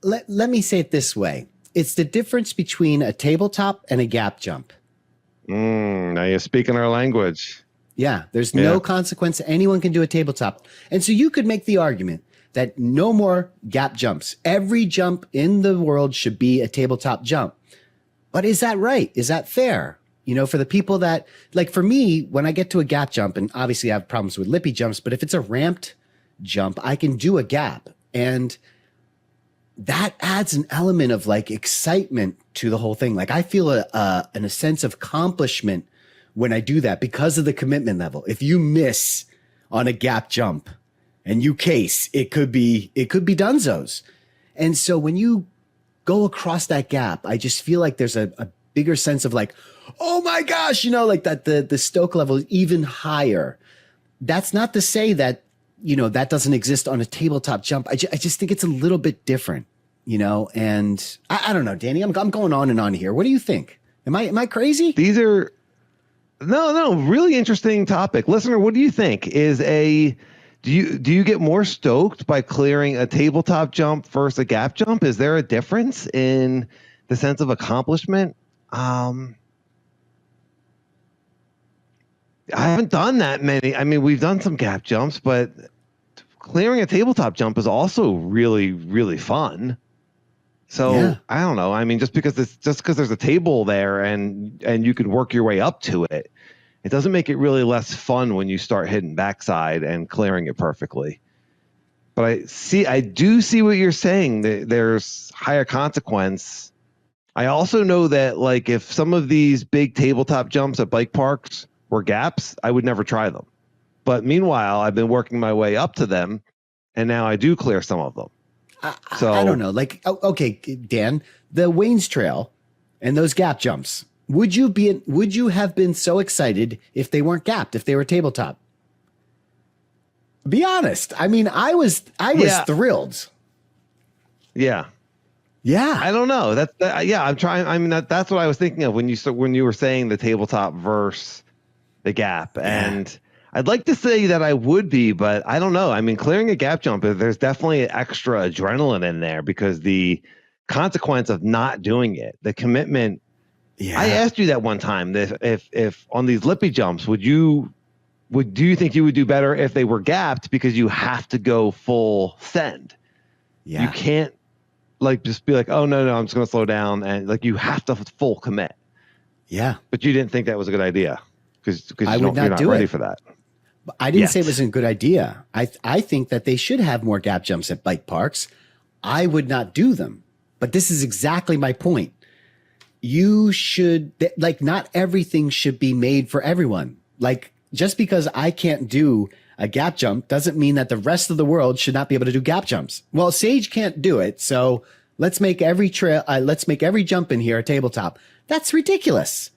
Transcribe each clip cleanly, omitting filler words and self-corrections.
let me say it this way. It's the difference between a tabletop and a gap jump. Now you're speaking our language. Yeah, there's no consequence. Anyone can do a tabletop. And so you could make the argument that no more gap jumps. Every jump in the world should be a tabletop jump. But is that right? Is that fair? You know, for the people that, like for me, when I get to a gap jump, and obviously I have problems with lippy jumps, but if it's a ramped jump, I can do a gap. And that adds an element of like excitement to the whole thing. Like I feel a sense of accomplishment when I do that because of the commitment level. If you miss on a gap jump and you case, it could be dunzos. And so when you go across that gap, I just feel like there's a bigger sense of like, oh my gosh, you know, like that the stoke level is even higher. That's not to say that, you know, that doesn't exist on a tabletop jump. I just think it's a little bit different, you know, and I don't know, Danny, I'm going on and on here. What do you think? Am I crazy? These are no, really interesting topic. Listener, what do you think? Do you get more stoked by clearing a tabletop jump versus a gap jump? Is there a difference in the sense of accomplishment? I haven't done that many. I mean, we've done some gap jumps, but clearing a tabletop jump is also really, really fun. So yeah. I don't know. I mean, just because there's a table there and you can work your way up to it, it doesn't make it really less fun when you start hitting backside and clearing it perfectly. But I do see what you're saying. There's higher consequence. I also know that like if some of these big tabletop jumps at bike parks were gaps, I would never try them. But meanwhile, I've been working my way up to them, and now I do clear some of them. I don't know. Like, okay, Dan, the Wayne's Trail and those gap jumps. Would you have been so excited if they weren't gapped, if they were tabletop? Be honest. I mean, I was thrilled. Yeah. Yeah. I don't know. I'm trying. I mean, that's what I was thinking of when you were saying the tabletop versus the gap. And I'd like to say that I would be, but I don't know. I mean, clearing a gap jump, there's definitely extra adrenaline in there because the consequence of not doing it, the commitment. Yeah. I asked you that one time that if on these lippy jumps, do you think you would do better if they were gapped because you have to go full send? Yeah. You can't like just be like, oh no, I'm just going to slow down, and like you have to full commit. Yeah. But you didn't think that was a good idea because you're not ready for that. I didn't say it wasn't a good idea. I think that they should have more gap jumps at bike parks. I would not do them, but this is exactly my point. You should, like, not everything should be made for everyone. Like, just because I can't do a gap jump doesn't mean that the rest of the world should not be able to do gap jumps. Well, Sage can't do it, so let's make every jump in here a tabletop. That's ridiculous.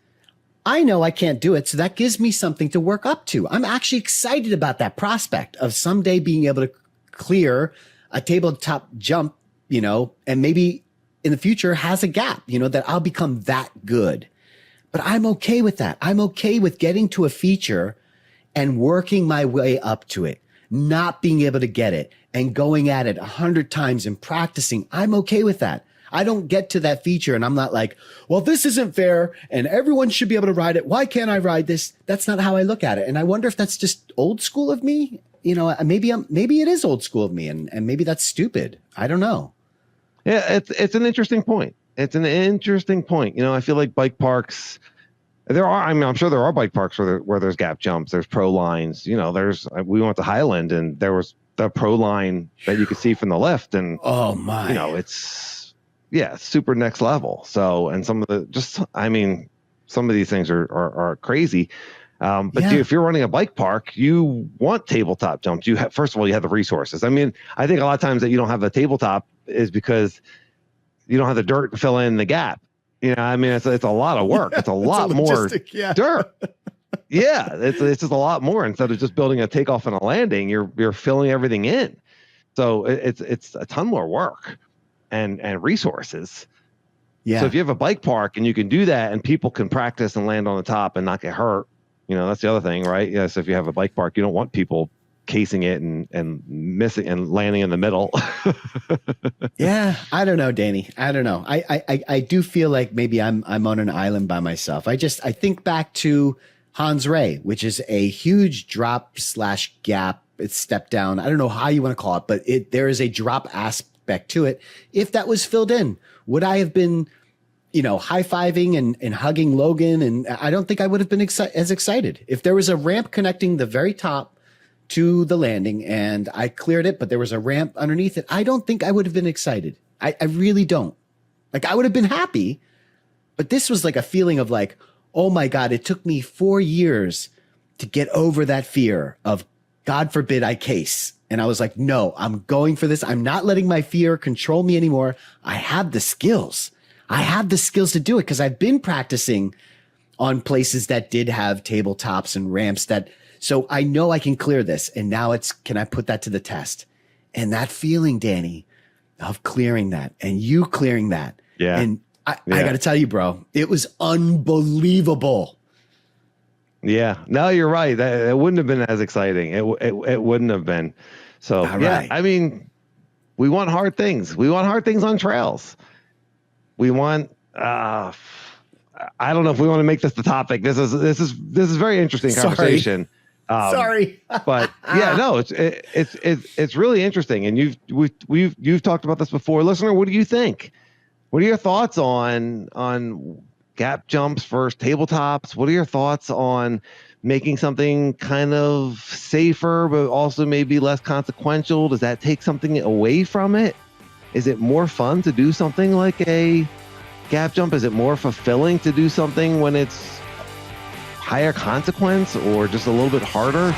I know I can't do it, so that gives me something to work up to. I'm actually excited about that prospect of someday being able to clear a tabletop jump, you know, and maybe in the future has a gap, you know, that I'll become that good. But I'm okay with that. I'm okay with getting to a feature and working my way up to it, not being able to get it and going at it 100 times and practicing. I'm okay with that. I don't get to that feature and I'm not like, well, this isn't fair and everyone should be able to ride it. Why can't I ride this? That's not how I look at it. And I wonder if that's just old school of me. You know, maybe it is old school of me and maybe that's stupid. I don't know. Yeah, it's an interesting point. It's an interesting point. You know, I feel like bike parks, I'm sure there are bike parks where there's gap jumps, there's pro lines. You know, we went to Highland and there was the pro line that you could see from the lift. And, oh my, you know, it's super next level. So, and some of these things are crazy. But if you're running a bike park, you want tabletop jumps. First of all, you have the resources. I mean, I think a lot of times that you don't have a tabletop is because you don't have the dirt to fill in the gap. You know, I mean, it's a lot of work. It's a lot more dirt. Yeah, it's just a lot more. Instead of just building a takeoff and a landing, you're filling everything in. So it's a ton more work and resources. Yeah. So if you have a bike park and you can do that and people can practice and land on the top and not get hurt, you know, that's the other thing, right? Yes. If you have a bike park, you don't want people casing it and missing and landing in the middle. Yeah, I don't know, Danny. I don't know. I do feel like maybe I'm on an island by myself. I think back to Hans Ray, which is a huge drop / gap. It's step down. I don't know how you want to call it, but there is a drop aspect to it. If that was filled in, would I have been, high-fiving and hugging Logan? And I don't think I would have been as excited. If there was a ramp connecting the very top to the landing and I cleared it, but there was a ramp underneath it, I don't think I would have been excited. I really don't. Like, I would have been happy, but this was like a feeling of like, oh my God, it took me 4 years to get over that fear of, God forbid I case. And I was like, no, I'm going for this. I'm not letting my fear control me anymore. I have the skills. I have the skills to do it because I've been practicing on places that did have tabletops and ramps so I know I can clear this. And now can I put that to the test? And that feeling, Danny, of clearing that and you clearing that. Yeah. And I got to tell you, bro, it was unbelievable. Yeah, no, you're right. It wouldn't have been as exciting. It wouldn't have been. So yeah, I mean, we want hard things. We want hard things on trails. We want. I don't know if we want to make this the topic. This is very interesting conversation. Sorry, but yeah, no, it's really interesting. And you've talked about this before, listener. What do you think? What are your thoughts on gap jumps versus tabletops? What are your thoughts on making something kind of safer, but also maybe less consequential? Does that take something away from it? Is it more fun to do something like a gap jump? Is it more fulfilling to do something when it's higher consequence or just a little bit harder?